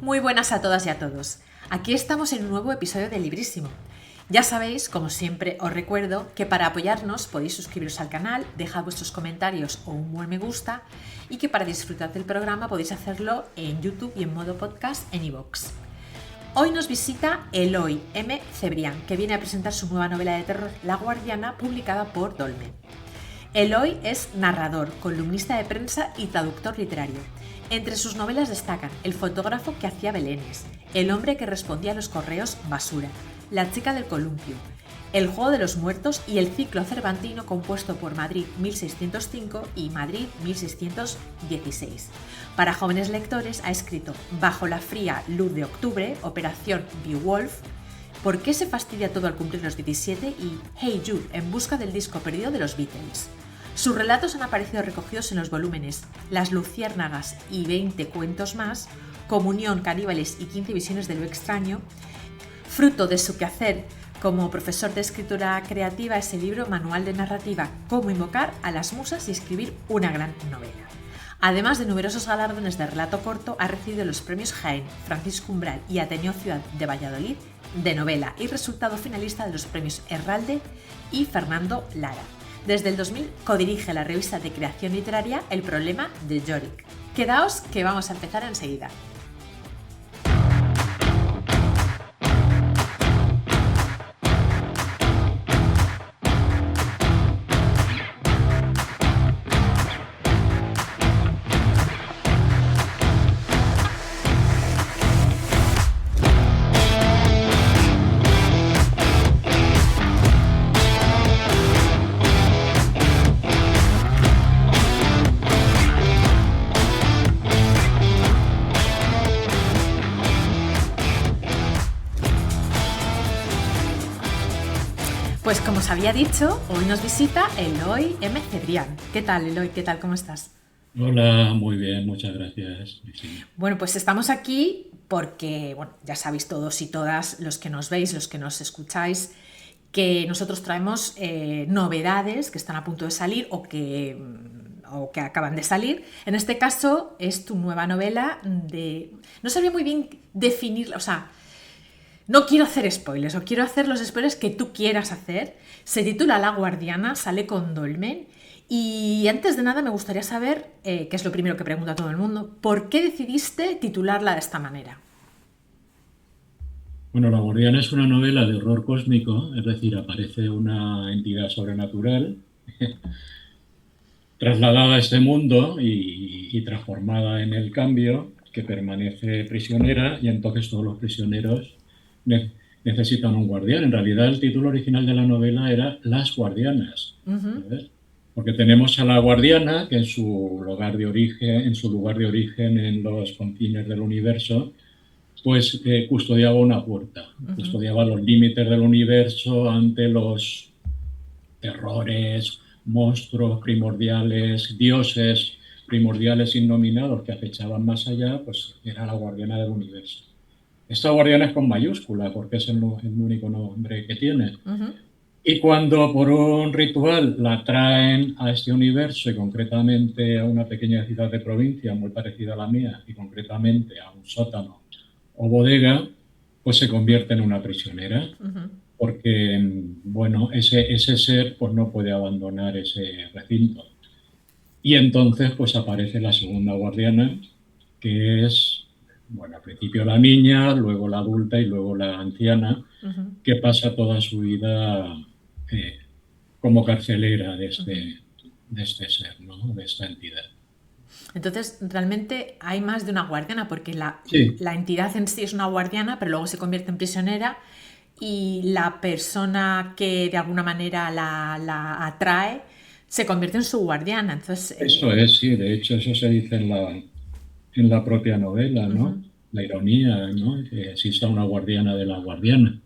Muy buenas a todas y a todos. Aquí estamos en un nuevo episodio de Librísimo. Ya sabéis, como siempre os recuerdo, que para apoyarnos podéis suscribiros al canal, dejar vuestros comentarios o un buen me gusta y que para disfrutar del programa podéis hacerlo en YouTube y en modo podcast en iVoox. Hoy nos visita Eloy M. Cebrián, que viene a presentar su nueva novela de terror La Guardiana, publicada por Dolmen. Eloy es narrador, columnista de prensa y traductor literario. Entre sus novelas destacan El fotógrafo que hacía belenes, El hombre que respondía a los correos basura, La chica del columpio, El juego de los muertos y el ciclo cervantino compuesto por Madrid 1605 y Madrid 1616. Para jóvenes lectores ha escrito Bajo la fría luz de octubre, Operación Beowulf, ¿Por qué se fastidia todo al cumplir los 17? Y Hey Jude, en busca del disco perdido de los Beatles. Sus relatos han aparecido recogidos en los volúmenes Las luciérnagas y 20 cuentos más, Comunión, caníbales y 15 visiones de lo extraño. Fruto de su quehacer como profesor de escritura creativa es el libro Manual de narrativa, Cómo invocar a las musas y escribir una gran novela. Además de numerosos galardones de relato corto, ha recibido los premios Jaén, Francisco Umbral y Ateneo Ciudad de Valladolid de novela y resultado finalista de los premios Herralde y Fernando Lara. Desde el 2000 codirige la revista de creación literaria El Problema de Yorick. Quedaos que vamos a empezar enseguida. Pues como os había dicho, hoy nos visita Eloy M. Cebrián. ¿Qué tal, Eloy? ¿Qué tal? ¿Cómo estás? Hola, muy bien, muchas gracias. Sí. Bueno, pues estamos aquí porque, bueno, ya sabéis todos y todas los que nos veis, los que nos escucháis, que nosotros traemos novedades que están a punto de salir o que acaban de salir. En este caso es tu nueva novela de... No sabía muy bien definirla, o sea... No quiero hacer spoilers, o quiero hacer los spoilers que tú quieras hacer. Se titula La Guardiana, sale con Dolmen. Y antes de nada me gustaría saber, que es lo primero que pregunta todo el mundo, ¿por qué decidiste titularla de esta manera? Bueno, La Guardiana es una novela de horror cósmico, es decir, aparece una entidad sobrenatural trasladada a este mundo y transformada en el cambio, que permanece prisionera y entonces todos los prisioneros ne- necesitan un guardián. En realidad el título original de la novela era Las Guardianas, ¿sabes? Porque tenemos a la guardiana que en su lugar de origen en los confines del universo, pues custodiaba una puerta, custodiaba los límites del universo ante los terrores, monstruos primordiales, dioses primordiales innominados que acechaban más allá, pues era la guardiana del universo. Esta guardiana es con mayúscula porque es el único nombre que tiene. Y cuando por un ritual la traen a este universo y concretamente a una pequeña ciudad de provincia muy parecida a la mía y concretamente a un sótano o bodega, pues se convierte en una prisionera porque, bueno, ese ser pues no puede abandonar ese recinto. Y entonces pues aparece la segunda guardiana, que es, bueno, al principio la niña, luego la adulta y luego la anciana, que pasa toda su vida eh, como carcelera de este ser, ¿no? De esta entidad. Entonces, realmente hay más de una guardiana, porque Sí, la entidad en sí es una guardiana, pero luego se convierte en prisionera y la persona que de alguna manera la atrae se convierte en su guardiana. Entonces, eso es, sí, de hecho eso se dice en la propia novela, ¿no? La ironía, ¿no? Que exista una guardiana de la guardiana.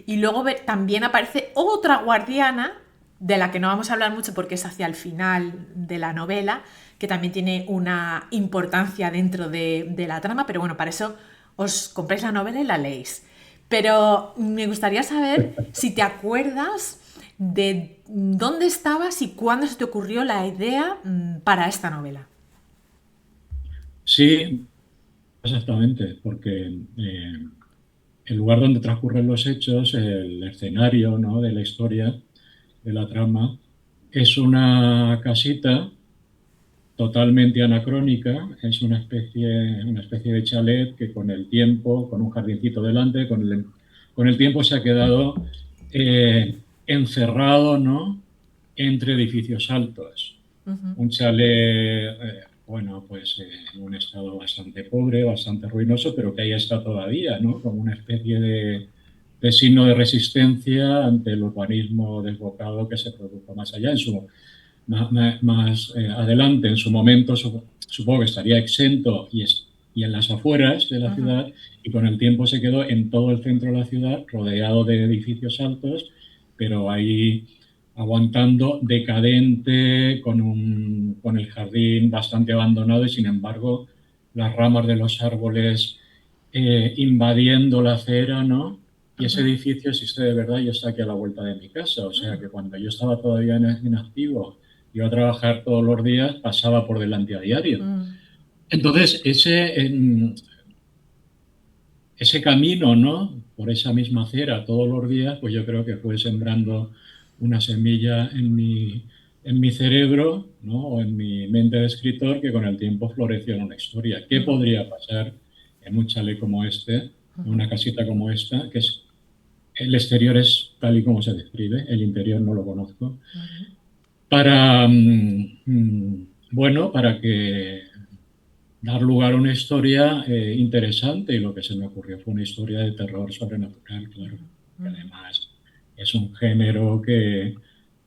y luego también aparece otra guardiana, de la que no vamos a hablar mucho porque es hacia el final de la novela, que también tiene una importancia dentro de la trama, pero bueno, para eso os compráis la novela y la leéis. Pero me gustaría saber si te acuerdas de dónde estabas y cuándo se te ocurrió la idea para esta novela. Sí, exactamente, porque el lugar donde transcurren los hechos, el escenario, ¿no?, de la historia, de la trama, es una casita totalmente anacrónica, es una especie de chalet que con el tiempo, con un jardincito delante, con el tiempo se ha quedado encerrado, ¿no?, entre edificios altos. Ujú, Un chalet, bueno, pues en un estado bastante pobre, bastante ruinoso, pero que ahí está todavía, ¿no?, como una especie de signo de resistencia ante el urbanismo desbocado que se produjo más allá, más adelante, en su momento, supongo que estaría exento y en las afueras de la ujú. ciudad, y con el tiempo se quedó en todo el centro de la ciudad, rodeado de edificios altos, pero ahí aguantando, decadente, con el jardín bastante abandonado y sin embargo las ramas de los árboles invadiendo la acera, ¿no? Y ese Ujú. edificio existe de verdad y está aquí a la vuelta de mi casa. O sea Mm, que cuando yo estaba todavía en activo, iba a trabajar todos los días, pasaba por delante a diario. mm, Entonces, ese camino, ¿no?, por esa misma acera todos los días, pues yo creo que fue sembrando una semilla en mi cerebro, ¿no?, o en mi mente de escritor, que con el tiempo floreció en una historia. ¿Qué mm, podría pasar en un chalet como este, en ujú, una casita como esta, que es el exterior es tal y como se describe, el interior no lo conozco, ujú. para, bueno, para que dar lugar a una historia interesante, y lo que se me ocurrió fue una historia de terror sobrenatural, claro. Ujú, Que ujú, además es un género que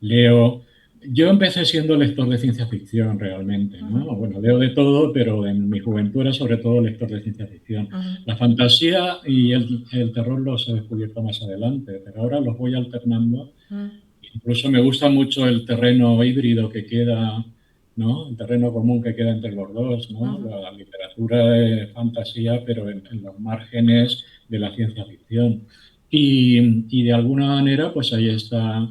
leo. Yo empecé siendo lector de ciencia ficción realmente, ujú, ¿no? Bueno, leo de todo, pero en mi juventud era sobre todo lector de ciencia ficción. ujú, La fantasía y el terror los he descubierto más adelante, pero ahora los voy alternando. mm, Incluso me gusta mucho el terreno híbrido que queda, ¿no?, el terreno común que queda entre los dos, ¿no?, ujú, la literatura de fantasía, pero en los márgenes de la ciencia ficción. Y de alguna manera, pues ahí está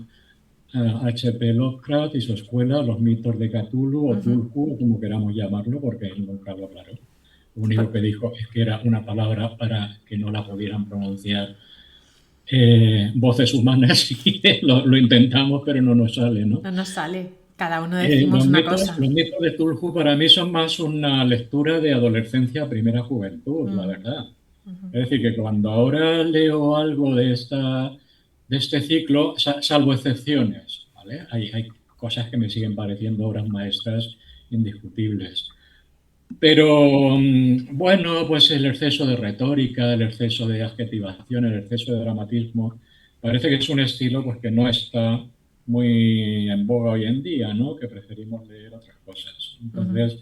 H.P. Lovecraft y su escuela, los mitos de Cthulhu o ujú. Tulhu, como queramos llamarlo, porque él nunca lo aclaró. Lo Sí, único que dijo es que era una palabra para que no la pudieran pronunciar voces humanas y lo intentamos, pero no nos sale, ¿no? no nos sale. Cada uno decimos Los una mitos, cosa. los mitos de Tulhu para mí son más una lectura de adolescencia, primera juventud, la Mm, verdad. ujú, Es decir, que cuando ahora leo algo de este ciclo, salvo excepciones, ¿vale? Hay cosas que me siguen pareciendo obras maestras indiscutibles. Pero bueno, pues el exceso de retórica, el exceso de adjetivación, el exceso de dramatismo, parece que es un estilo pues que no está muy en boga hoy en día, ¿no? Que preferimos leer otras cosas. ujú. Entonces,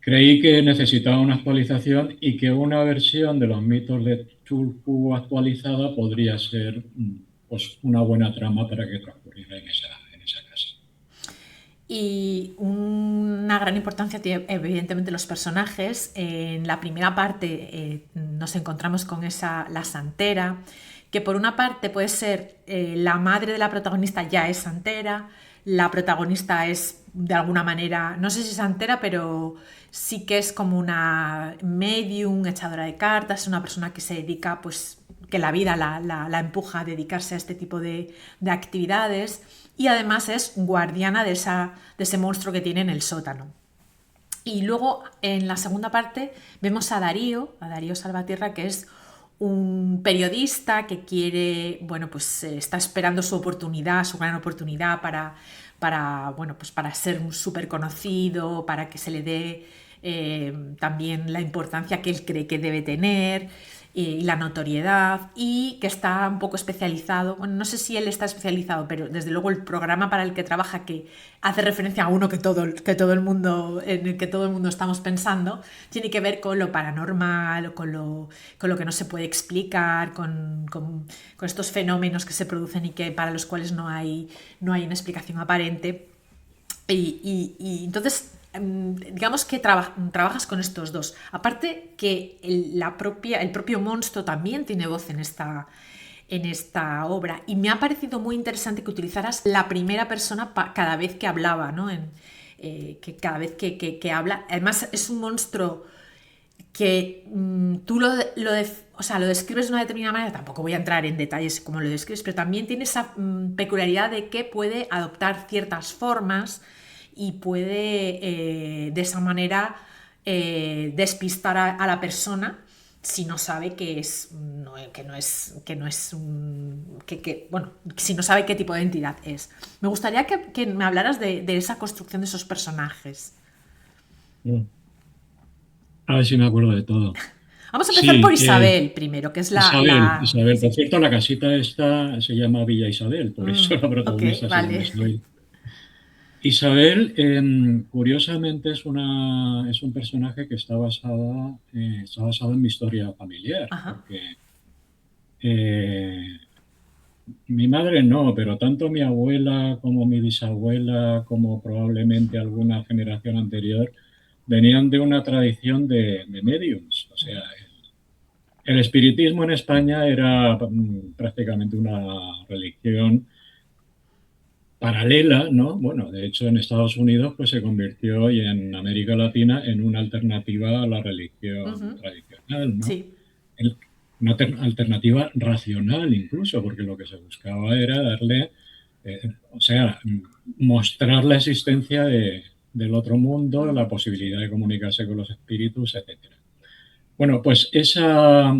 creí que necesitaba una actualización y que una versión de los mitos de Tulhu actualizada podría ser pues una buena trama para que transcurriera en esa casa. Y una gran importancia tiene evidentemente los personajes. En la primera parte nos encontramos con la santera, que por una parte puede ser la madre de la protagonista ya es santera, la protagonista es de alguna manera, no sé si santera, pero sí que es como una medium, echadora de cartas, una persona que se dedica, pues que la vida la empuja a dedicarse a este tipo de actividades, y además es guardiana de ese monstruo que tiene en el sótano. Y luego en la segunda parte vemos a Darío Salvatierra, que es un periodista que quiere, bueno, pues está esperando su oportunidad, su gran oportunidad bueno, pues para ser un súper conocido, para que se le dé también la importancia que él cree que debe tener y la notoriedad, y que está un poco especializado, bueno, no sé si él está especializado, pero desde luego el programa para el que trabaja, que hace referencia a uno que todo el mundo, en el que todo el mundo estamos pensando, tiene que ver con lo paranormal, con lo que no se puede explicar, con estos fenómenos que se producen y que para los cuales no hay una explicación aparente. Y entonces, digamos que trabajas con estos dos. Aparte que el propio monstruo también tiene voz en esta obra. Y me ha parecido muy interesante que utilizaras la primera persona cada vez que hablaba, ¿no? Que cada vez que habla. Además, es un monstruo que tú o sea, lo describes de una determinada manera, tampoco voy a entrar en detalles como lo describes, pero también tiene esa peculiaridad de que puede adoptar ciertas formas y puede de esa manera despistar a la persona si no sabe que es bueno, si no sabe qué tipo de entidad es. Me gustaría que me hablaras de esa construcción de esos personajes. Mm. A ver si me acuerdo de todo. Vamos a empezar por Sí, Isabel primero, que es Isabel. Por sí. cierto, la casita esta se llama Villa Isabel, por eso la Ok, protagonista se llama vale. Isabel. Isabel, curiosamente, es un personaje que está basado en mi historia familiar, Ajá. porque eh, mi madre no, pero tanto mi abuela como mi bisabuela, como probablemente alguna generación anterior, venían de una tradición de mediums. O sea, el espiritismo en España era prácticamente una religión paralela, ¿no? Bueno, de hecho en Estados Unidos pues se convirtió y en América Latina en una alternativa a la religión Ujú. tradicional, ¿no? Sí. El- una alternativa racional incluso, porque lo que se buscaba era darle, o sea, mostrar la existencia del otro mundo, Ujú. la posibilidad de comunicarse con los espíritus, etcétera. Bueno, pues esa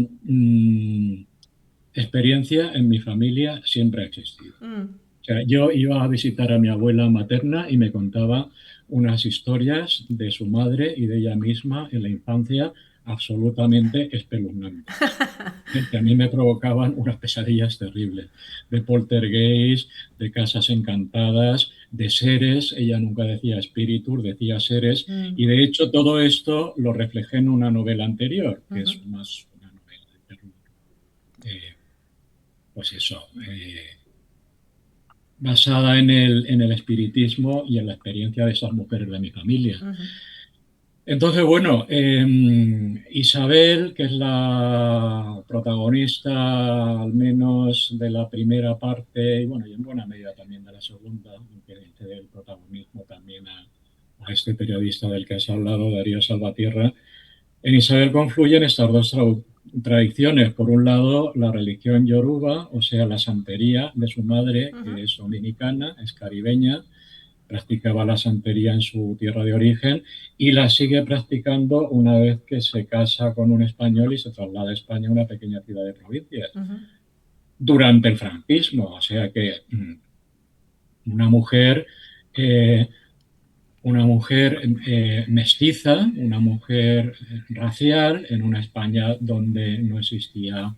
experiencia en mi familia siempre ha existido. Mm. O sea, yo iba a visitar a mi abuela materna y me contaba unas historias de su madre y de ella misma en la infancia absolutamente espeluznantes, que a mí me provocaban unas pesadillas terribles, de poltergeist, de casas encantadas, de seres, ella nunca decía espíritus, decía seres, y Mm. de hecho todo esto lo reflejé en una novela anterior, que Ujú. es más una novela de terror. Eh, pues eso, basada en el espiritismo y en la experiencia de esas mujeres de mi familia. Ujú. Entonces, bueno, Isabel, que es la protagonista al menos de la primera parte, y bueno, y en buena medida también de la segunda, aunque cede el protagonismo también a este periodista del que has hablado, Darío Salvatierra. En Isabel confluyen estas dos tradiciones. Por un lado, la religión yoruba, o sea, la santería de su madre, Ujú. que es dominicana, es caribeña, practicaba la santería en su tierra de origen y la sigue practicando una vez que se casa con un español y se traslada a España, a una pequeña ciudad de provincias, Ujú. durante el franquismo. O sea que una mujer eh, una mujer mestiza, una mujer racial, en una España donde no existía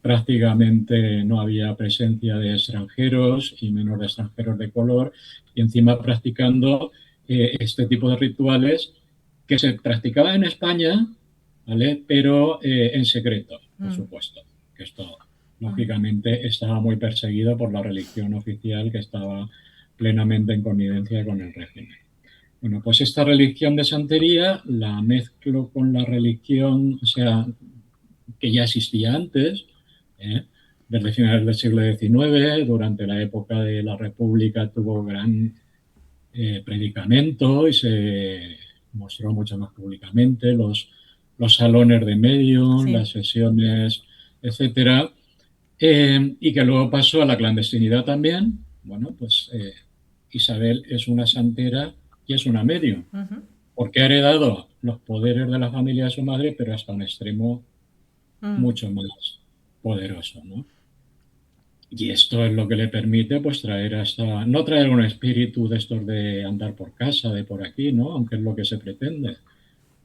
prácticamente, no había presencia de extranjeros y menos de extranjeros de color, y encima practicando este tipo de rituales que se practicaban en España, ¿vale? Pero en secreto, por Mm. supuesto, que esto Ujú. lógicamente estaba muy perseguido por la religión oficial que estaba plenamente en connivencia con el régimen. Bueno, pues esta religión de santería la mezclo con la religión, o sea, que ya existía antes, ¿eh? Desde finales del siglo XIX, durante la época de la República tuvo gran predicamento y se mostró mucho más públicamente los salones de medium, las Sí. sesiones, etcétera, y que luego pasó a la clandestinidad también. Bueno, pues Isabel es una santera y es una medium Ujú. porque ha heredado los poderes de la familia de su madre, pero hasta un extremo Mm. mucho más poderoso, ¿no? Y esto es lo que le permite, pues, traer hasta, no traer un espíritu de estos de andar por casa, de por aquí, ¿no? Aunque es lo que se pretende.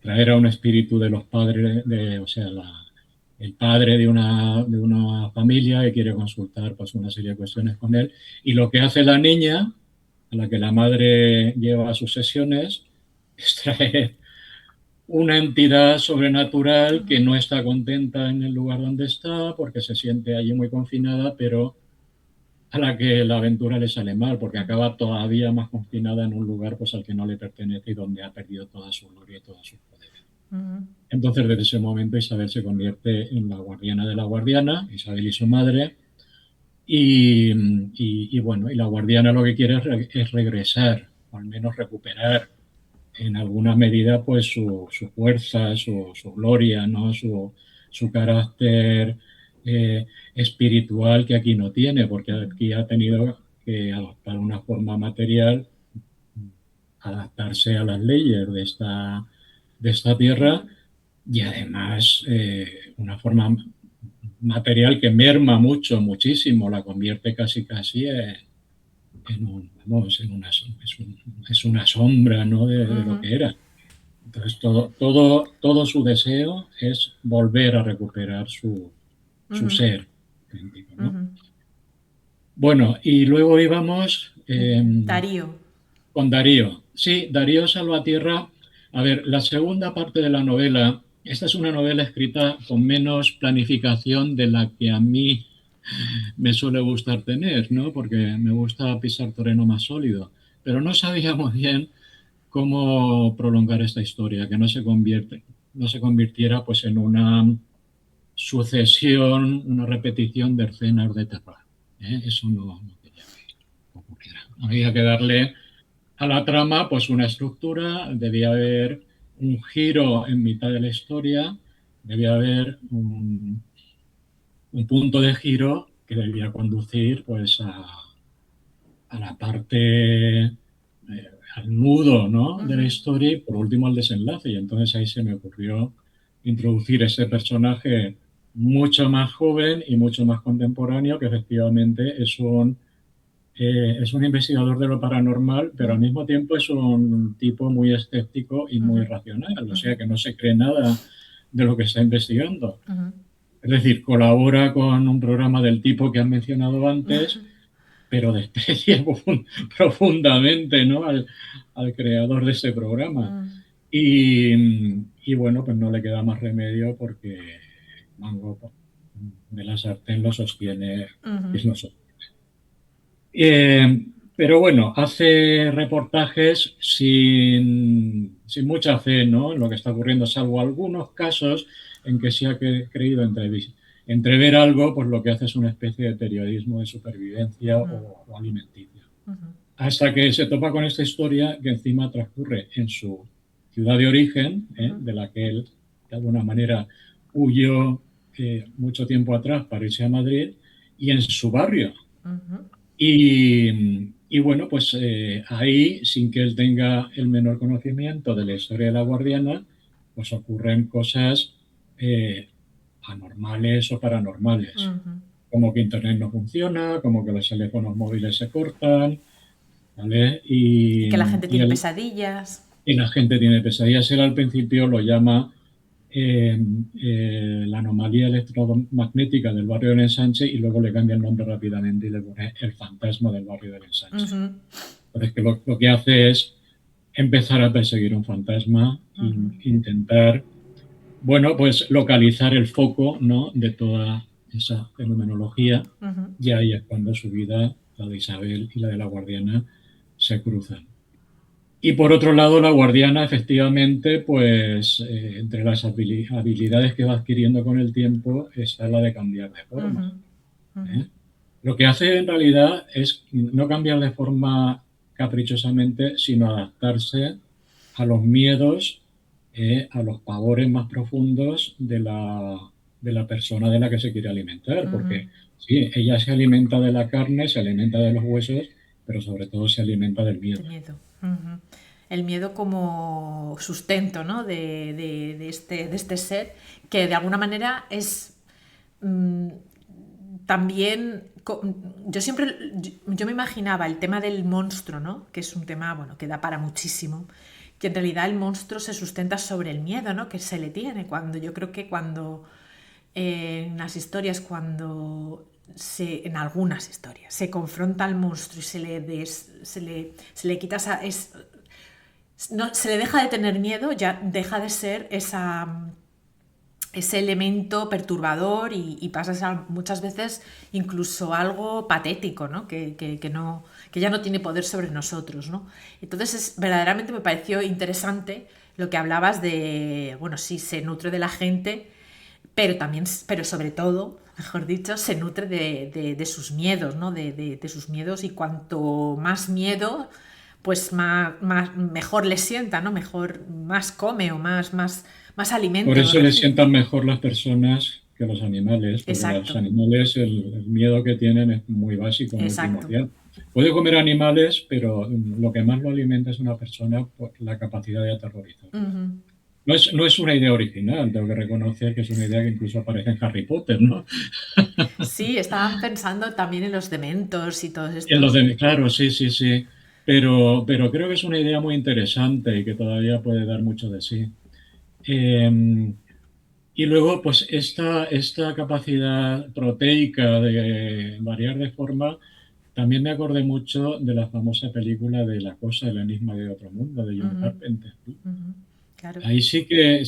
Traer a un espíritu de los padres, o sea, el padre de una familia que quiere consultar, pues, una serie de cuestiones con él. Y lo que hace la niña, a la que la madre lleva a sus sesiones, es traer una entidad sobrenatural que Ujú. no está contenta en el lugar donde está porque se siente allí muy confinada, pero a la que la aventura le sale mal porque Ujú. acaba todavía más confinada en un lugar pues al que no le pertenece y donde ha perdido toda su gloria y todos sus poderes. Ujú. Entonces, desde ese momento, Isabel se convierte en la guardiana de la guardiana, Isabel y su madre, y bueno, y la guardiana lo que quiere es regresar, o al menos recuperar en alguna medida pues su fuerza, su gloria, ¿no? Su carácter espiritual que aquí no tiene, porque aquí ha tenido que adoptar una forma material, adaptarse a las leyes de esta tierra y además una forma material que merma mucho, muchísimo, la convierte casi casi en, vamos, en una, es una sombra, ¿no? De lo que era. Entonces todo su deseo es volver a recuperar su Ujú, ser auténtico, ¿no? ujú. Bueno, y luego íbamos Darío. con Darío. Sí, Darío Salvatierra. A ver, la segunda parte de la novela, esta es una novela escrita con menos planificación de la que a mí me suele gustar tener, ¿no? Porque me gusta pisar terreno más sólido. Pero no sabíamos bien cómo prolongar esta historia, que no se convirtiera pues en una sucesión, una repetición de escenas de terror. Eso no quería que ocurriera. Había que darle a la trama pues una estructura, debía haber un giro en mitad de la historia, debía haber un punto de giro que debía conducir pues a la parte, al nudo, ¿no? De la Ujú, historia y por último al desenlace. Y entonces ahí se me ocurrió introducir ese personaje mucho más joven y mucho más contemporáneo, que efectivamente es un investigador de lo paranormal, pero al ujú, mismo tiempo es un tipo muy escéptico y muy ujú, racional, o ujú, sea que no se cree nada de lo que está investigando. ujú, Es decir, colabora con un programa del tipo que han mencionado antes, pero desprecia profundamente, ¿no? Al creador de ese programa. ujú, Y bueno, pues no le queda más remedio porque Mango de la sartén lo sostiene, ujú, es lo sostiene. Pero bueno, hace reportajes sin mucha fe, ¿no? En lo que está ocurriendo, salvo algunos casos en que se ha creído entrever algo, pues lo que hace es una especie de periodismo de supervivencia ujú, o alimenticio. ujú, Hasta que se topa con esta historia que encima transcurre en su ciudad de origen, ujú, de la que él de alguna manera huyó mucho tiempo atrás para irse a Madrid, y en su barrio. ujú, Y bueno, pues ahí, sin que él tenga el menor conocimiento de la historia de la guardiana, pues ocurren cosas eh, anormales o paranormales, ujú. como que Internet no funciona, como que los teléfonos móviles se cortan, ¿vale? Y que la gente tiene pesadillas. Y la gente tiene pesadillas. Él al principio lo llama eh, la anomalía electromagnética del barrio del Ensanche y luego le cambia el nombre rápidamente y le pone el fantasma del barrio del Ensanche. Ujú, Entonces, que lo que hace es empezar a perseguir un fantasma e ujú, intentar, bueno, pues localizar el foco, ¿no? De toda esa fenomenología ujú, y ahí es cuando su vida, la de Isabel y la de la guardiana, se cruzan. Y por otro lado, la guardiana, efectivamente, pues entre las habilidades que va adquiriendo con el tiempo está la de cambiar de ujú, forma. ujú, ¿Eh? Lo que hace en realidad es no cambiar de forma caprichosamente, sino adaptarse a los miedos, a los pavores más profundos de la persona de la que se quiere alimentar. ujú. Porque sí, ella se alimenta de la carne, se alimenta de los huesos, pero sobre todo se alimenta del De miedo. miedo. Ujú. El miedo como sustento, ¿no? De este ser que de alguna manera es mm, también yo siempre yo me imaginaba el tema del monstruo, ¿no? Que es un tema bueno que da para muchísimo, que en realidad el monstruo se sustenta sobre el miedo, ¿no? Que se le tiene cuando yo creo que cuando en las historias cuando en algunas historias se confronta al monstruo y se le quita no, se le deja de tener miedo, ya deja de ser ese elemento perturbador y pasa a ser muchas veces incluso algo patético, ¿no? No, que ya no tiene poder sobre nosotros, ¿no? Entonces verdaderamente me pareció interesante lo que hablabas de, bueno, sí, se nutre de la gente, pero también, pero sobre todo, mejor dicho, se nutre de sus miedos, ¿no? De sus miedos y cuanto más miedo, pues mejor le sienta, ¿no? Mejor, más come o más Por alimento eso les recibe. sientan mejor las personas que los animales, porque los Exacto, animales el miedo que tienen es muy básico, muy exacto. primordial. Puede comer animales, pero lo que más lo alimenta es una persona por la capacidad de aterrorizarla. Ujú. No es una idea original, tengo que reconocer que es una idea que incluso aparece en Harry Potter, ¿no? Sí, estaban pensando también en los dementos y todos En los estos. de, claro, sí, sí, sí. Pero creo que es una idea muy interesante y que todavía puede dar mucho de sí. Eh, y luego, pues esta capacidad proteica de variar de forma, también me acordé mucho de la famosa película de La cosa, el enigma de otro mundo, de John Ujú, Carpenter, ¿no? ujú, claro. Ahí sí que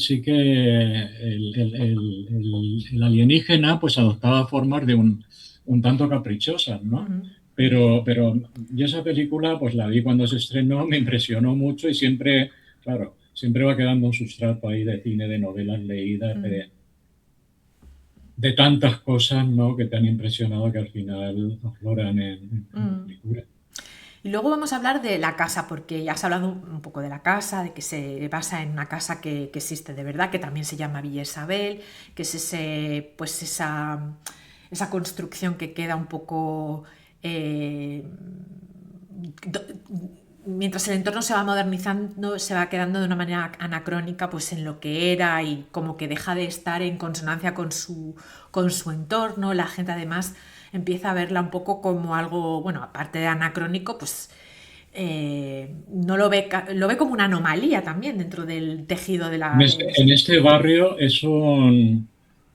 el alienígena pues adoptaba formas de un tanto caprichosas, ¿no? Ujú, Pero yo esa película pues la vi cuando se estrenó, me impresionó mucho y siempre, claro, siempre va quedando un sustrato ahí de cine, de novelas leídas, ujú, de tantas cosas, ¿no? Que te han impresionado que al final afloran en la ujú. película. Y luego vamos a hablar de la casa, porque ya has hablado un poco de la casa, de que se basa en una casa que existe de verdad, que también se llama Villa Isabel, que es pues esa construcción que queda un poco eh, mientras el entorno se va modernizando, se va quedando de una manera anacrónica pues en lo que era y como que deja de estar en consonancia con su entorno. La gente además empieza a verla un poco como algo, bueno, aparte de anacrónico, pues no lo ve como una anomalía también dentro del tejido de En la... este, en este barrio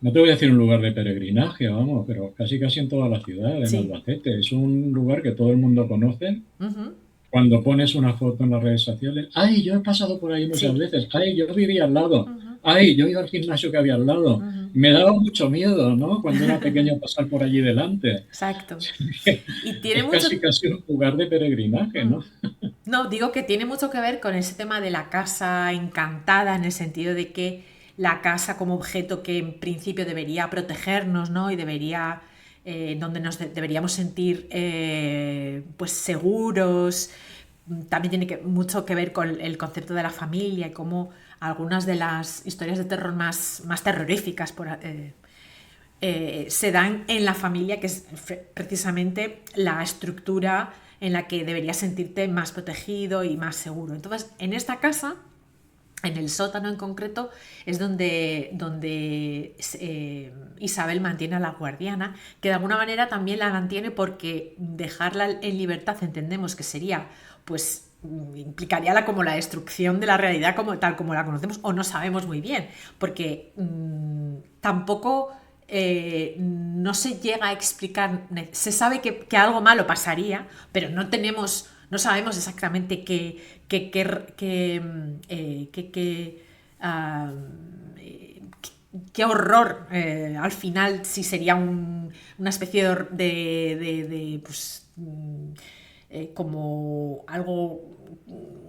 no te voy a decir un lugar de peregrinaje, vamos, pero casi casi en toda la ciudad, en Sí. Albacete. Es un lugar que todo el mundo conoce. Ujú. Cuando pones una foto en las redes sociales, ay, yo he pasado por ahí muchas Sí. veces, ay, yo vivía al lado, Ujú. ay, yo iba al gimnasio que había al lado. Ujú. Me daba mucho miedo, ¿no? Cuando era pequeño pasar por allí delante. Exacto. Y tiene Es mucho... casi casi un lugar de peregrinaje, Mm. ¿no? No, digo que tiene mucho que ver con ese tema de la casa encantada, en el sentido de que la casa como objeto que en principio debería protegernos, ¿no? Y debería, donde deberíamos sentir pues seguros. También tiene mucho que ver con el concepto de la familia y cómo algunas de las historias de terror más terroríficas se dan en la familia, que es precisamente la estructura en la que deberías sentirte más protegido y más seguro. Entonces, en esta casa, en el sótano en concreto, es donde Isabel mantiene a la guardiana, que de alguna manera también la mantiene porque dejarla en libertad entendemos que sería, pues implicaría como la destrucción de la realidad como tal como la conocemos o no sabemos muy bien, porque tampoco no se llega a explicar, se sabe que algo malo pasaría, pero no sabemos exactamente ah, qué horror al final, si sería una especie pues, como algo,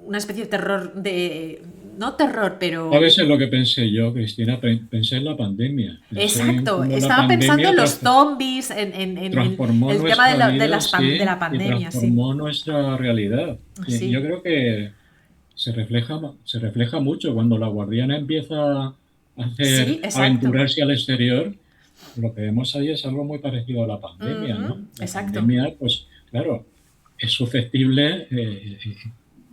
una especie de terror no terror, pero ¿Sabes en lo que pensé yo, Cristina? Pensé en la pandemia. Pensé en exacto, cómo la estaba pensando pandemia en los zombies, en transformó el tema nuestra vida, de sí, la y pandemia, sí. transformó nuestra realidad. Y yo Sí, creo que se refleja mucho cuando la guardiana empieza a sí, hacer exacto. aventurarse al exterior. Lo que vemos ahí es algo muy parecido a la pandemia, Ujú, ¿no? La exacto. pandemia, pues claro, es susceptible,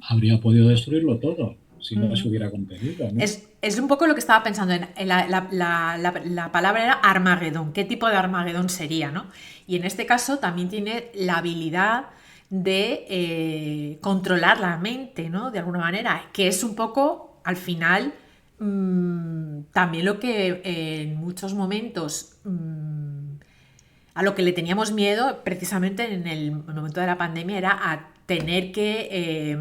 habría podido destruirlo todo si no se Ujú. hubiera contenido, ¿no? Es un poco lo que estaba pensando. En la palabra era Armagedón. ¿Qué tipo de Armagedón sería, no? Y en este caso también tiene la habilidad de controlar la mente, ¿no? De alguna manera, que es un poco, al final, también lo que en muchos momentos a lo que le teníamos miedo, precisamente en el momento de la pandemia, era a tener que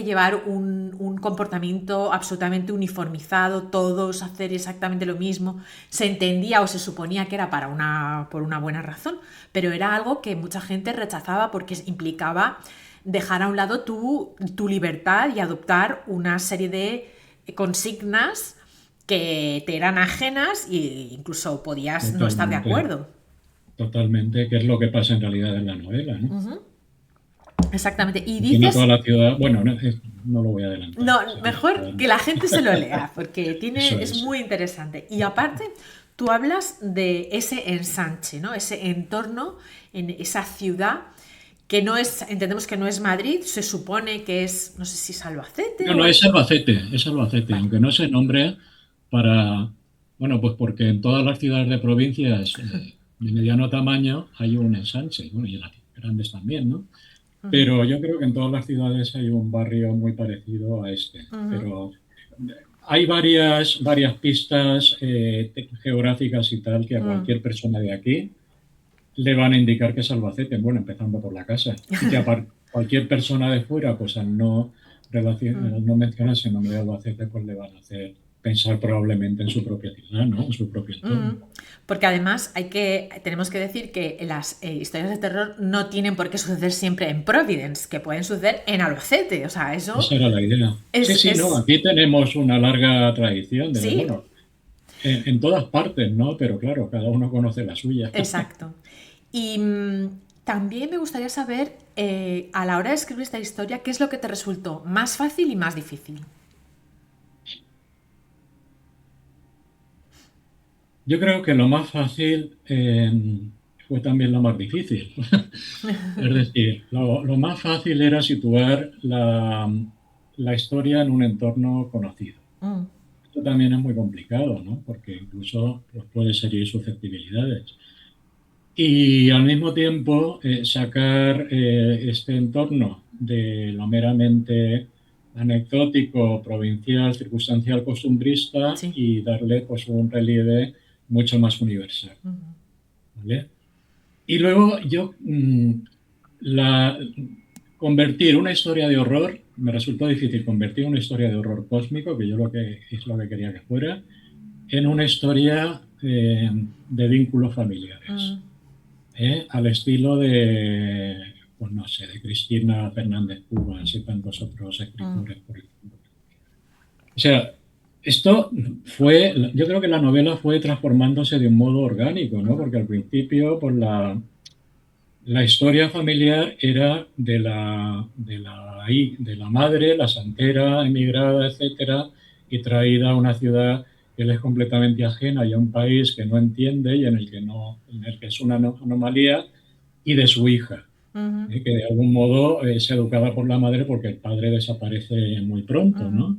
llevar un comportamiento absolutamente uniformizado, todos hacer exactamente lo mismo. Se entendía o se suponía que era por una buena razón, pero era algo que mucha gente rechazaba porque implicaba dejar a un lado tu libertad y adoptar una serie de consignas que te eran ajenas e incluso podías no estar de Totalmente, acuerdo. totalmente, que es lo que pasa en realidad en la novela, ¿no? Uh -huh. Exactamente. Y Tiene toda dices, la ciudad. Bueno, no, no lo voy a adelantar. no, O sea, mejor que la gente se lo lea, porque eso es es. muy interesante. Y aparte, tú hablas de ese ensanche, ¿no? Ese entorno en esa ciudad que no es, entendemos que no es Madrid, se supone que es, no sé si es Albacete No, no, o es... Es Albacete, Vale. aunque no se nombre para, bueno, pues porque en todas las ciudades de provincias de mediano tamaño hay un ensanche, bueno, y en las grandes también, ¿no? Ujú, Pero yo creo que en todas las ciudades hay un barrio muy parecido a este. ujú, Pero hay varias pistas geográficas y tal que a mm, cualquier persona de aquí le van a indicar que es Albacete, bueno, empezando por la casa. Y que cualquier persona de fuera, pues mm. al no mencionarse el nombre de Albacete, pues le van a hacer pensar probablemente en su propia ciudad, ¿no? En su propio entorno. Porque además tenemos que decir que las historias de terror no tienen por qué suceder siempre en Providence, que pueden suceder en Albacete. O sea, eso Esa era la idea. Sí, sí, no, aquí tenemos una larga tradición de, sí, bueno, en todas partes, ¿no? Pero claro, cada uno conoce la suya. exacto. Y también me gustaría saber, a la hora de escribir esta historia, qué es lo que te resultó más fácil y más difícil. Yo creo que lo más fácil fue también lo más difícil. Es decir, lo más fácil era situar la historia en un entorno conocido. Mm, Esto también es muy complicado, ¿no? Porque incluso pues, puede herir susceptibilidades. Y al mismo tiempo sacar este entorno de lo meramente anecdótico, provincial, circunstancial, costumbrista sí. y darle pues un relieve mucho más universal, ¿vale? Y luego la, convertir una historia de horror, me resultó difícil convertir una historia de horror cósmico, que yo lo que es lo que quería que fuera, en una historia de vínculos familiares. Al estilo de, pues no sé, de Cristina Fernández Cubas y tantos otros escritores, por ejemplo. O sea, esto fue, yo creo que la novela fue transformándose de un modo orgánico, ¿no? Porque al principio, pues la historia familiar era de la madre, la santera, emigrada, etcétera, y traída a una ciudad que le es completamente ajena y a un país que no entiende y en el que, no, en el que es una anomalía, y de su hija, que de algún modo es educada por la madre porque el padre desaparece muy pronto, ¿no?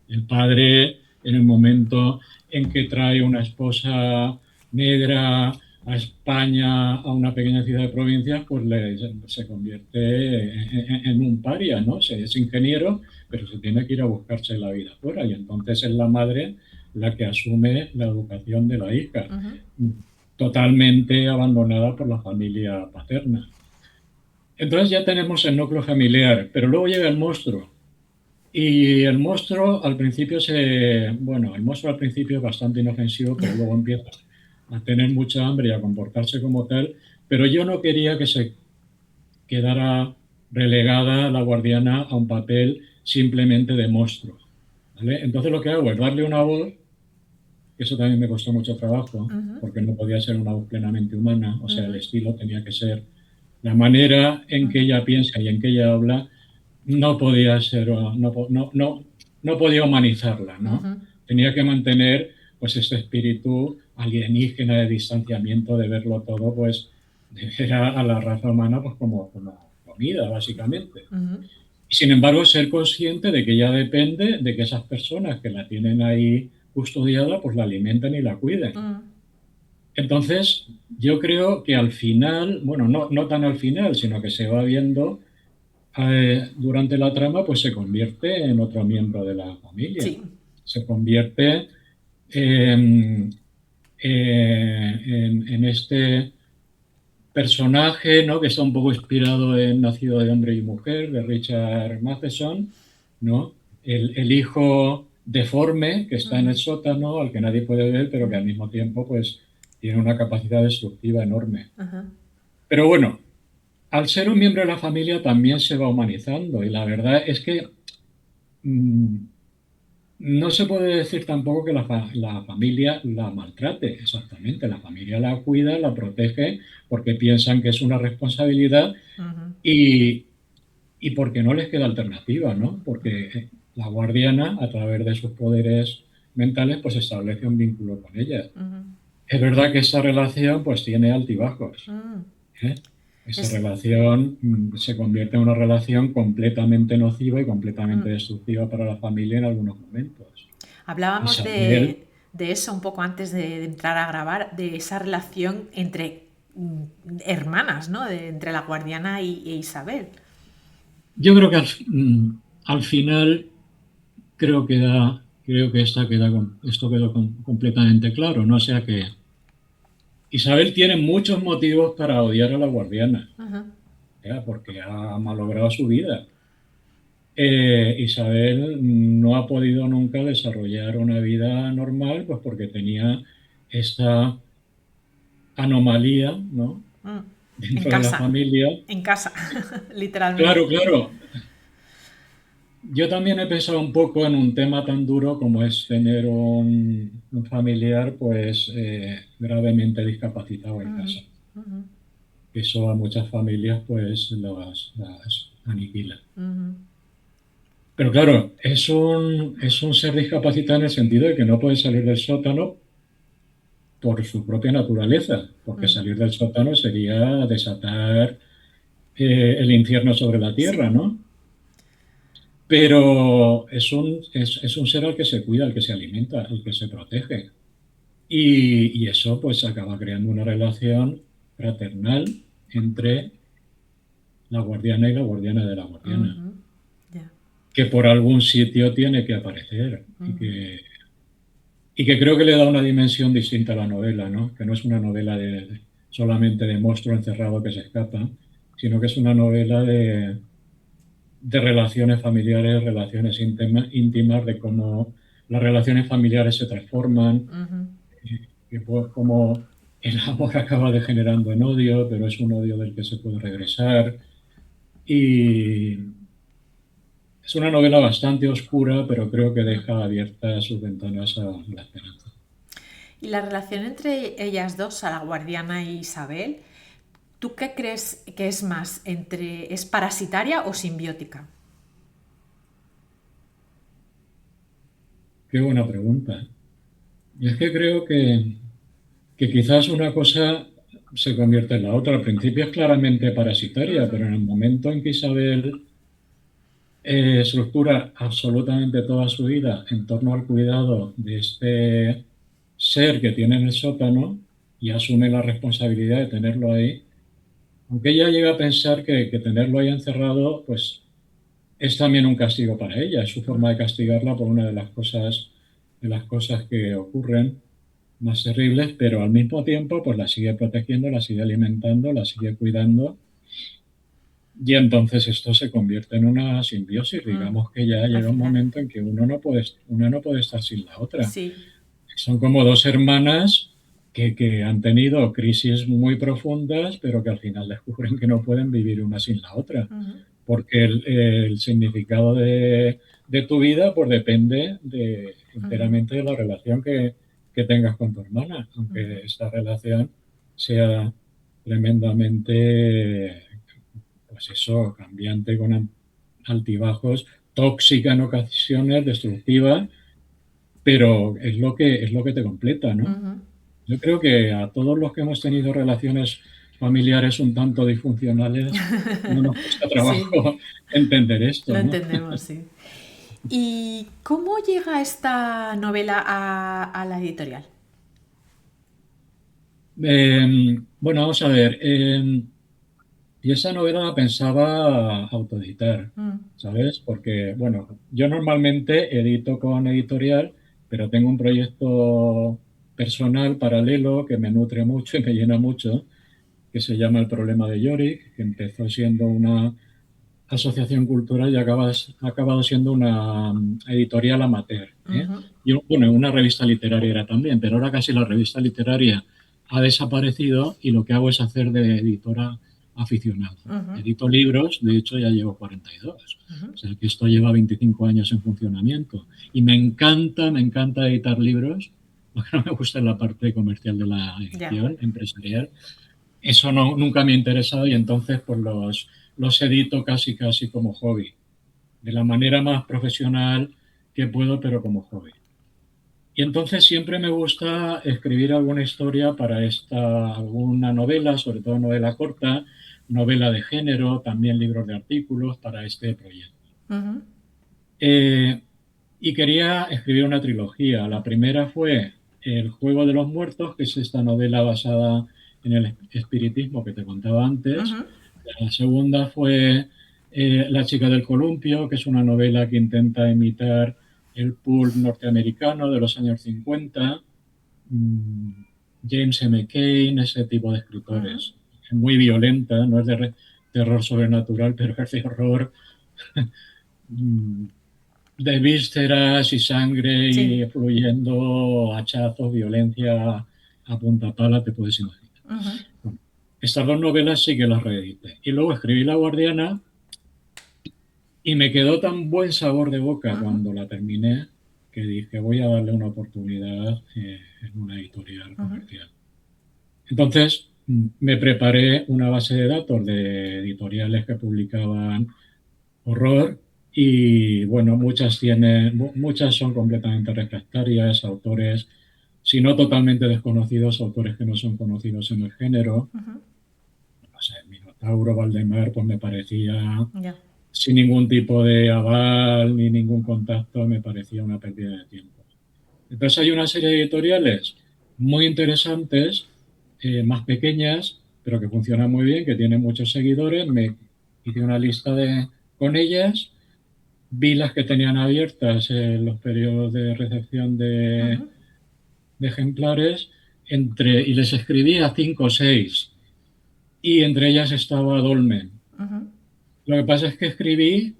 El padre, en el momento en que trae una esposa negra a España, a una pequeña ciudad de provincia, pues se convierte en un paria, ¿no? Es ingeniero, pero se tiene que ir a buscarse la vida fuera y entonces es la madre la que asume la educación de la hija, totalmente abandonada por la familia paterna. Entonces ya tenemos el núcleo familiar, pero luego llega el monstruo. Y el monstruo al principio bueno, el monstruo al principio es bastante inofensivo, pero luego empieza a tener mucha hambre y a comportarse como tal. Pero yo no quería que se quedara relegada la guardiana a un papel simplemente de monstruo, ¿vale? Entonces lo que hago es darle una voz, que eso también me costó mucho trabajo, porque no podía ser una voz plenamente humana, o sea, el estilo tenía que ser la manera en que ella piensa y en que ella habla, no podía ser, no podía humanizarla, ¿no? Tenía que mantener pues ese espíritu alienígena de distanciamiento, de verlo todo, pues de ver a la raza humana pues como comida, básicamente. Y sin embargo, ser consciente de que ya depende de que esas personas que la tienen ahí custodiada, pues la alimenten y la cuiden. Entonces, yo creo que al final, bueno, no tan al final, sino que se va viendo durante la trama, pues se convierte en otro miembro de la familia. Sí. Se convierte en, en este personaje, ¿no? Que está un poco inspirado en Nacido de hombre y mujer, de Richard Matheson, ¿no? El hijo deforme que está en el sótano, al que nadie puede ver, pero que al mismo tiempo pues, tiene una capacidad destructiva enorme. Pero bueno, al ser un miembro de la familia también se va humanizando y la verdad es que mm, no se puede decir tampoco que la familia la maltrate, exactamente. La familia la cuida, la protege porque piensan que es una responsabilidad y, y porque no les queda alternativa, ¿no? Porque la guardiana, a través de sus poderes mentales, pues establece un vínculo con ella. Es verdad que esa relación pues tiene altibajos, ¿eh? Esa Es, relación se convierte en una relación completamente nociva y completamente destructiva para la familia en algunos momentos. hablábamos Isabel, de eso un poco antes de entrar a grabar, de esa relación entre hermanas, ¿no? Entre la guardiana e Isabel. yo creo que al final creo que esto quedó completamente claro, ¿no? O sea que Isabel tiene muchos motivos para odiar a la guardiana, ¿ya? Porque ha malogrado su vida. Isabel no ha podido nunca desarrollar una vida normal, pues porque tenía esta anomalía, ¿no? En Dentro de la casa, familia. en casa, Claro, literalmente. claro. Yo también he pensado un poco en un tema tan duro como es tener un familiar, pues, gravemente discapacitado en casa. Eso a muchas familias, pues, las aniquila. Pero claro, es un ser discapacitado en el sentido de que no puede salir del sótano por su propia naturaleza, porque salir del sótano sería desatar el infierno sobre la tierra, Sí. ¿no? Pero es un ser al que se cuida, al que se alimenta, al que se protege. Y eso pues acaba creando una relación fraternal entre la guardiana y la guardiana de la guardiana, Ya. que por algún sitio tiene que aparecer y que creo que le da una dimensión distinta a la novela, ¿no? Que no es una novela solamente de monstruo encerrado que se escapa, sino que es una novela de relaciones familiares, relaciones íntimas, de cómo las relaciones familiares se transforman, que pues, cómo el amor acaba degenerando en odio, pero es un odio del que se puede regresar. Y es una novela bastante oscura, pero creo que deja abiertas sus ventanas a la esperanza. Y la relación entre ellas dos, a la guardiana e Isabel, ¿tú qué crees que es más? ¿Es parasitaria o simbiótica? Qué buena pregunta. Y es que creo que quizás una cosa se convierte en la otra. Al principio es claramente parasitaria, pero en el momento en que Isabel estructura absolutamente toda su vida en torno al cuidado de este ser que tiene en el sótano y asume la responsabilidad de tenerlo ahí, aunque ella llega a pensar que tenerlo ahí encerrado, pues es también un castigo para ella, es su forma de castigarla por una de las cosas que ocurren más terribles, pero al mismo tiempo pues la sigue protegiendo, la sigue alimentando, la sigue cuidando y entonces esto se convierte en una simbiosis. Digamos que ya Al llega un final. momento en que una no puede estar sin la otra. Sí. Son como dos hermanas que han tenido crisis muy profundas, pero que al final descubren que no pueden vivir una sin la otra, porque el significado de tu vida pues depende enteramente de la relación que tengas con tu hermana, aunque esta relación sea tremendamente, pues eso, cambiante, con altibajos, tóxica en ocasiones, destructiva, pero es lo que te completa, ¿no? Yo creo que a todos los que hemos tenido relaciones familiares un tanto disfuncionales no nos cuesta Sí, trabajo entender lo esto, ¿no? entendemos, sí. ¿Y cómo llega esta novela a la editorial? Bueno, vamos a ver. Y esa novela la pensaba autoeditar, ¿sabes? Porque, bueno, yo normalmente edito con editorial, pero tengo un proyecto personal paralelo que me nutre mucho y me llena mucho, que se llama El Problema de Yorick, que empezó siendo una asociación cultural y ha acabado siendo una editorial amateur, ¿eh? Y bueno, una revista literaria era también, pero ahora casi la revista literaria ha desaparecido y lo que hago es hacer de editora aficionada. Edito libros, de hecho ya llevo 42, o sea que esto lleva 25 años en funcionamiento y me encanta editar libros, lo que no me gusta es la parte comercial de la Ya. edición empresarial, eso no, nunca me ha interesado y entonces pues los edito casi como hobby, de la manera más profesional que puedo, pero como hobby. Y entonces siempre me gusta escribir alguna historia para alguna novela, sobre todo novela corta, novela de género, también libros de artículos para este proyecto. Ujú. Eh, y quería escribir una trilogía. La primera fue El juego de los muertos, que es esta novela basada en el espiritismo que te contaba antes. Ujú. La segunda fue La chica del columpio, que es una novela que intenta imitar el pulp norteamericano de los años 50. mm, James M. Cain, ese tipo de Ujú. escritores. Es muy violenta, no es de terror sobrenatural, pero es de horror mm, de vísceras y sangre y Sí. fluyendo hachazos, violencia a punta pala, te puedes imaginar. Ujú. Bueno, estas dos novelas sí que las reedité. Y luego escribí La Guardiana y me quedó tan buen sabor de boca Ujú. cuando la terminé que dije voy a darle una oportunidad en una editorial Ujú. comercial. Entonces me preparé una base de datos de editoriales que publicaban horror y bueno, muchas son completamente refractarias, autores, si no totalmente desconocidos, autores que no son conocidos en el género. Ujú. No sé, Minotauro, Valdemar, pues me parecía, Ya. sin ningún tipo de aval ni ningún contacto, me parecía una pérdida de tiempo. Entonces hay una serie de editoriales muy interesantes, más pequeñas, pero que funcionan muy bien, que tienen muchos seguidores. Me hice una lista con ellas, vi las que tenían abiertas los periodos de recepción Ujú. de ejemplares y les escribí a 5 o 6 y entre ellas estaba Dolmen. Ujú. Lo que pasa es que escribí,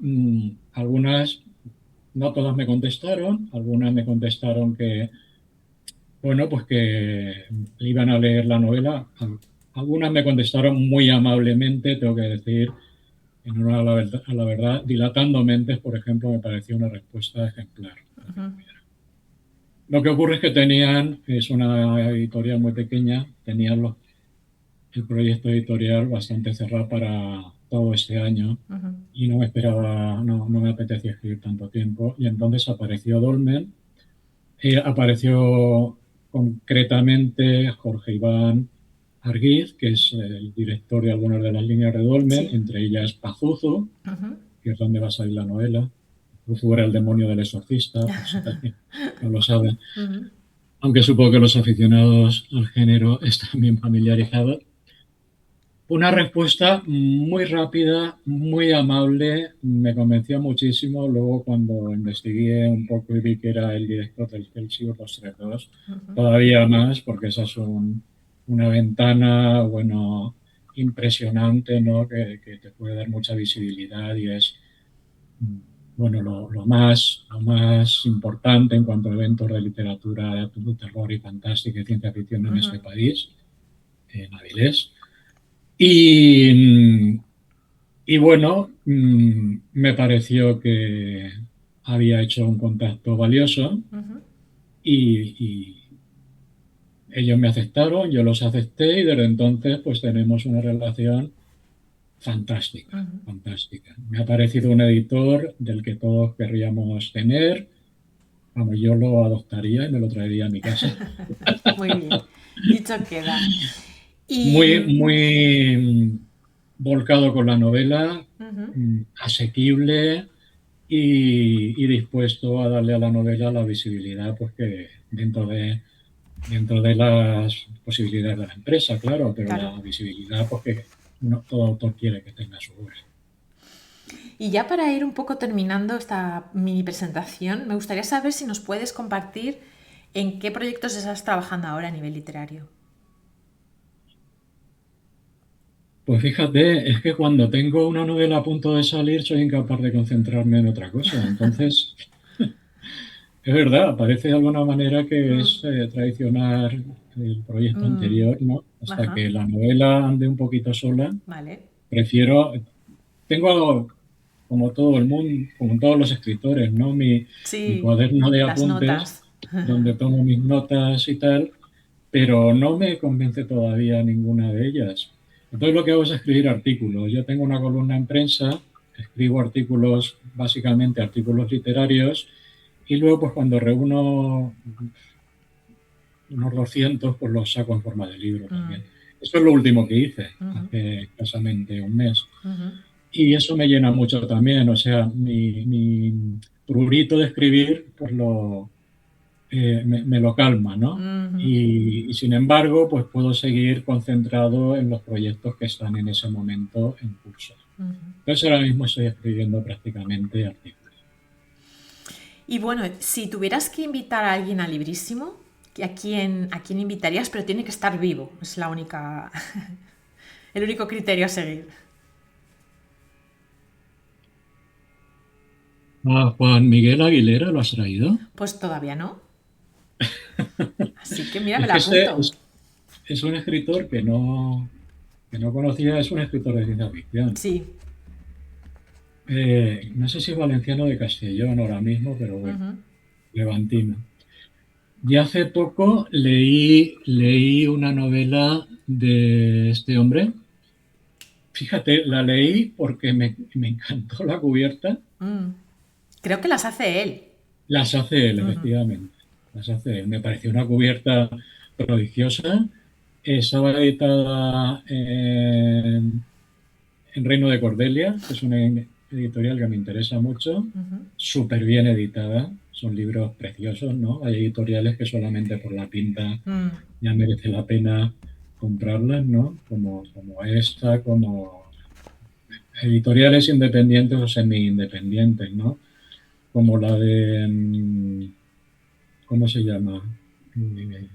algunas, no todas me contestaron, algunas me contestaron que, bueno, pues que iban a leer la novela. Algunas me contestaron muy amablemente, tengo que decir, en honor a la verdad, dilatando mentes, por ejemplo, me pareció una respuesta ejemplar. Ujú. Lo que ocurre es que es una editorial muy pequeña, tenían el proyecto editorial bastante cerrado para todo este año Ujú. y no me esperaba, no me apetecía escribir tanto tiempo. Y entonces apareció Dolmen, apareció concretamente Jorge Iván Arguiz, que es el director de algunas de las líneas de Dolmen, Sí. entre ellas Pazuzu, Ujú. que es donde va a salir la novela. Pazuzu era el demonio del exorcista, por si alguien no lo sabe, Ujú. aunque supongo que los aficionados al género están bien familiarizados. Una respuesta muy rápida, muy amable, me convenció muchísimo. Luego, cuando investigué un poco y vi que era el director del Celsius 232, Ujú. todavía más, porque esa es una ventana, bueno, impresionante, ¿no? Que te puede dar mucha visibilidad y es, mm, bueno, lo más importante en cuanto a eventos de literatura, de terror y fantástica y ciencia ficción en Ujú. este país, en Avilés. Y, y bueno, me pareció que había hecho un contacto valioso Ujú. y ellos me aceptaron, yo los acepté y desde entonces pues tenemos una relación fantástica, Ujú. fantástica. Me ha parecido un editor del que todos querríamos tener. Vamos, yo lo adoptaría y me lo traería a mi casa. Muy bien. Dicho queda. Y Muy volcado con la novela, ujú. asequible y dispuesto a darle a la novela la visibilidad pues que dentro de las posibilidades de la empresa, claro, pero Claro. la visibilidad pues que todo autor quiere que tenga su obra. Y ya para ir un poco terminando esta mini presentación, me gustaría saber si nos puedes compartir en qué proyectos estás trabajando ahora a nivel literario. Pues fíjate, es que cuando tengo una novela a punto de salir soy incapaz de concentrarme en otra cosa. Entonces, es verdad, parece de alguna manera que Mm. es traicionar el proyecto Mm. anterior, ¿no? Hasta Ajá. que la novela ande un poquito sola, Vale. prefiero, tengo como todo el mundo, como todos los escritores, ¿no? Mi Sí, cuaderno de las apuntes notas. donde tomo mis notas y tal, pero no me convence todavía ninguna de ellas. Entonces lo que hago es escribir artículos. Yo tengo una columna en prensa, escribo artículos, básicamente artículos literarios, y luego pues cuando reúno unos 200, pues los saco en forma de libro Mm, también. Esto es lo último que hice, ujú, hace escasamente un mes. ujú, Y eso me llena mucho también, o sea, mi prurito de escribir, pues me lo calma, ¿no? ujú, Y sin embargo, pues puedo seguir concentrado en los proyectos que están en ese momento en curso. ujú. Entonces ahora mismo estoy escribiendo prácticamente artículos. Y bueno, si tuvieras que invitar a alguien al Librísimo, a quién invitarías? Pero tiene que estar vivo, es la única, el único criterio a seguir. ¿A Juan Miguel Aguilera lo has traído? Pues todavía no, así que mira, me Es la que apunto. es un escritor que no conocía, es un escritor de ciencia ficción. Sí. No sé si es valenciano de Castellón ahora mismo, pero bueno, Ujú. levantino. Y hace poco leí una novela de este hombre. Fíjate, la leí porque me encantó la cubierta. Mm. Creo que las hace él. Las hace él, Ujú. efectivamente. Las hace él. Me pareció una cubierta prodigiosa. Estaba editada en Reino de Cordelia, que es una editorial que me interesa mucho. Ujú. Súper bien editada. Son libros preciosos, ¿no? Hay editoriales que solamente por la pinta Mm. ya merece la pena comprarlas, ¿no? Como esta, como editoriales independientes o semi-independientes, ¿no? Como la de, ¿cómo se llama? Eh,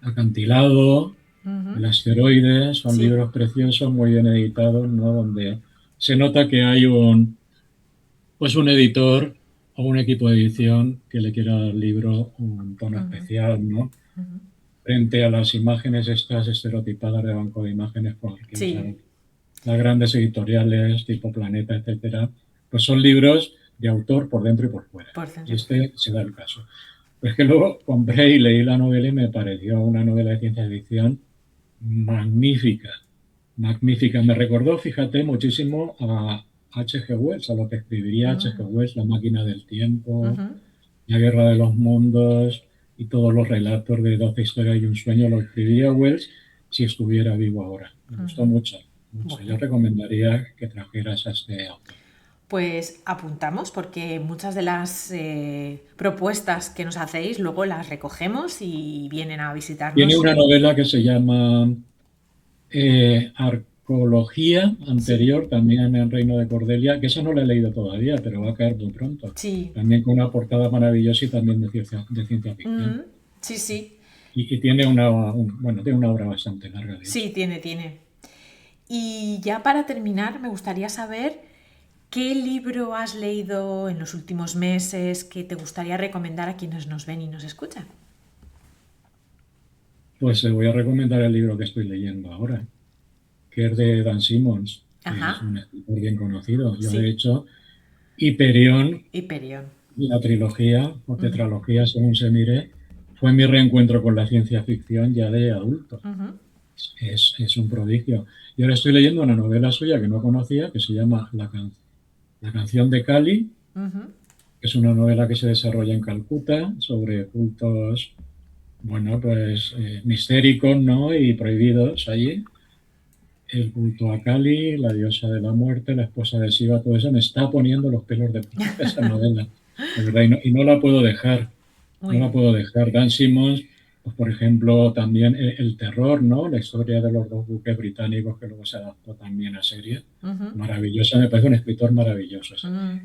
Acantilado, Ujú. El asteroide, son Sí. libros preciosos, muy bien editados, ¿no? Donde se nota que hay pues un editor o un equipo de edición que le quiera dar al libro un tono Ujú. especial, ¿no? Ujú. Frente a las imágenes estas estereotipadas de banco de imágenes que Sí. usan las grandes editoriales tipo Planeta, etcétera, pues son libros de autor por dentro y por fuera. Por Y centro y por fuera. este se da el caso. Pues que luego compré y leí la novela y me pareció una novela de ciencia ficción magnífica, magnífica. Me recordó, fíjate, muchísimo a H.G. Wells, a lo que escribiría H.G. Ujú. Wells, La máquina del tiempo, Ujú. La guerra de los mundos y todos los relatos de 12 historias y un sueño, lo escribiría Wells si estuviera vivo ahora. Me gustó Ujú. mucho, mucho. Yo Bueno, recomendaría que trajeras a este autor. pues apuntamos porque muchas de las propuestas que nos hacéis luego las recogemos y vienen a Tiene visitarnos. una novela que se llama Arqueología Sí, anterior, también en Reino de Cordelia, que esa no la he leído todavía, pero va a caer muy pronto. sí. También con una portada maravillosa y también de ciencia ficción. Mm, sí, sí. Y tiene bueno, tiene una obra bastante larga, de hecho. Sí, tiene, tiene. Y ya para terminar, me gustaría saber qué libro has leído en los últimos meses que te gustaría recomendar a quienes nos ven y nos escuchan. Pues voy a recomendar el libro que estoy leyendo ahora, que es de Dan Simmons, que es Ajá, un escritor bien conocido. Yo, de sí. hecho, Hyperion, Hiperión. la trilogía o Ujú, tetralogía, según se mire, fue mi reencuentro con la ciencia ficción ya de adulto. ujú, Es un prodigio. Y ahora estoy leyendo una novela suya que no conocía, que se llama La canción de Cali, ujú, que es una novela que se desarrolla en Calcuta sobre cultos, bueno, pues mistéricos, ¿no? Y prohibidos allí. El culto a Kali, la diosa de la muerte, la esposa de Shiva, todo eso me está poniendo los pelos de punta esa novela, de verdad, y no la puedo dejar, no muy la bien. puedo dejar. Dan Simmons, pues, por ejemplo, también el terror, ¿no? La historia de los dos buques británicos que luego se adaptó también a serie, Ujú, maravillosa, me parece un escritor maravilloso ese tío. mm.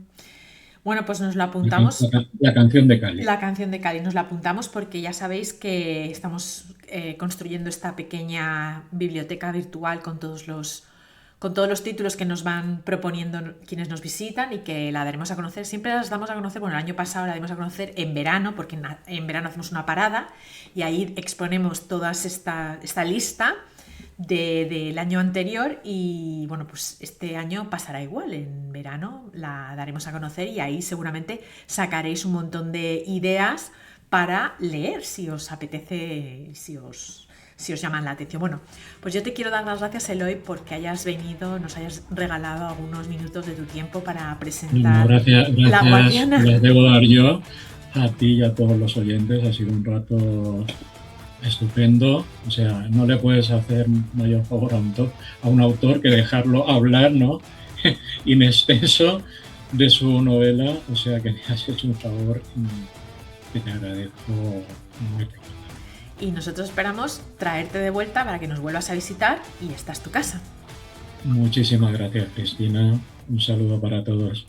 Bueno, pues nos lo apuntamos. La canción de Cali. La canción de Cali nos la apuntamos porque ya sabéis que estamos construyendo esta pequeña biblioteca virtual con todos los títulos que nos van proponiendo quienes nos visitan y que la daremos a conocer. Siempre las damos a conocer, bueno, el año pasado la dimos a conocer en verano, porque en verano hacemos una parada y ahí exponemos toda esta lista del año anterior y bueno, pues este año pasará igual, en verano la daremos a conocer y ahí seguramente sacaréis un montón de ideas para leer si os apetece, si os si os llaman la atención. Bueno, pues yo te quiero dar las gracias, Eloy, porque hayas venido, nos hayas regalado algunos minutos de tu tiempo para presentar La Guardiana. Las debo dar yo a ti y a todos los oyentes. Ha sido un rato estupendo. O sea, no le puedes hacer mayor favor a un autor que dejarlo hablar, ¿no? In extenso de su novela. O sea, que me has hecho un favor que te agradezco muy profundamente. Y nosotros esperamos traerte de vuelta para que nos vuelvas a visitar y esta es tu casa. Muchísimas gracias, Cristina. Un saludo para todos.